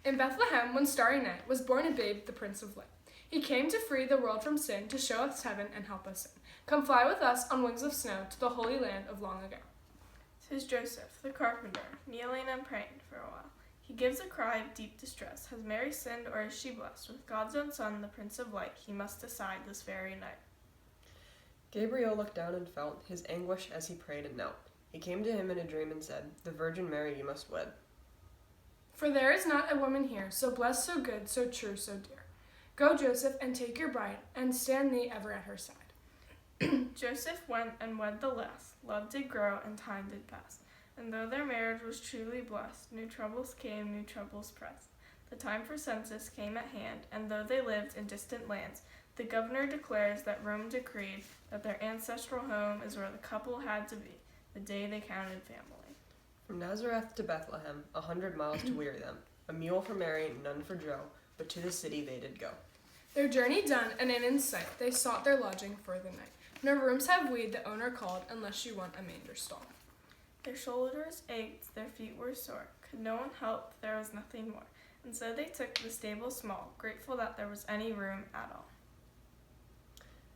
In Bethlehem, one starry night, was born a babe, the Prince of Light. He came to free the world from sin, to show us heaven and help us in. Come fly with us on wings of snow to the holy land of long ago. 'Tis Joseph, the carpenter, kneeling and praying for a while. He gives a cry of deep distress. Has Mary sinned, or is she blessed? With God's own Son, the Prince of Light, he must decide this very night. Gabriel looked down and felt his anguish as he prayed and knelt. He came to him in a dream and said, "The Virgin Mary you must wed." For there is not a woman here, so blessed, so good, so true, so dear. Go, Joseph, and take your bride, and stand thee ever at her side. Joseph went and wed the lass. Love did grow, and time did pass. And though their marriage was truly blessed, new troubles came, new troubles pressed. The time for census came at hand, and though they lived in distant lands, the governor declares that Rome decreed that their ancestral home is where the couple had to be, the day they counted family. From Nazareth to Bethlehem, 100 miles to weary them. A mule for Mary, none for Joe, but to the city they did go. Their journey done, and in sight, they sought their lodging for the night. No rooms have we, the owner called, unless you want a manger stall. Their shoulders ached, their feet were sore. Could no one help, there was nothing more. And so they took the stable small, grateful that there was any room at all.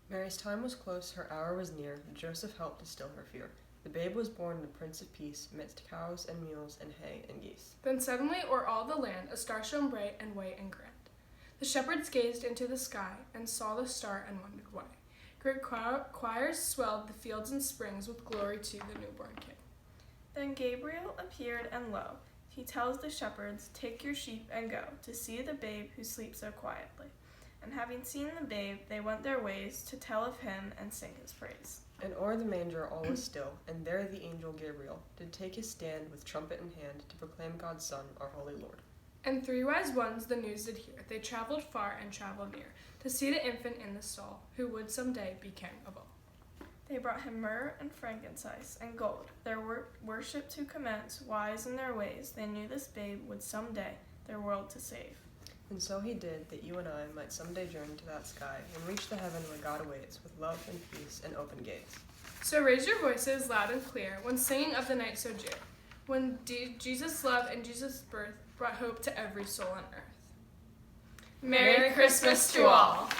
Mary's time was close, her hour was near. Joseph helped to still her fear. The babe was born, the Prince of Peace, midst cows and mules and hay and geese. Then suddenly o'er all the land a star shone bright and white and grand. The shepherds gazed into the sky and saw the star and wondered why. Great choirs swelled the fields and springs with glory to the newborn King. Then Gabriel appeared, and lo, he tells the shepherds, "Take your sheep and go to see the babe who sleeps so quietly." And having seen the babe, they went their ways to tell of him and sing his praise. And o'er the manger all was still, and there the angel Gabriel did take his stand with trumpet in hand to proclaim God's Son, our holy Lord. And 3 wise ones the news did hear. They traveled far and traveled near to see the infant in the stall, who would some day be king of all. They brought him myrrh and frankincense and gold, their worship to commence. Wise in their ways, they knew this babe would some day their world to save. And so he did, that you and I might someday journey to that sky and reach the heaven where God awaits, with love and peace and open gates. So raise your voices loud and clear when singing of the night so dear, when Jesus' love and Jesus' birth brought hope to every soul on earth. Merry Christmas to all!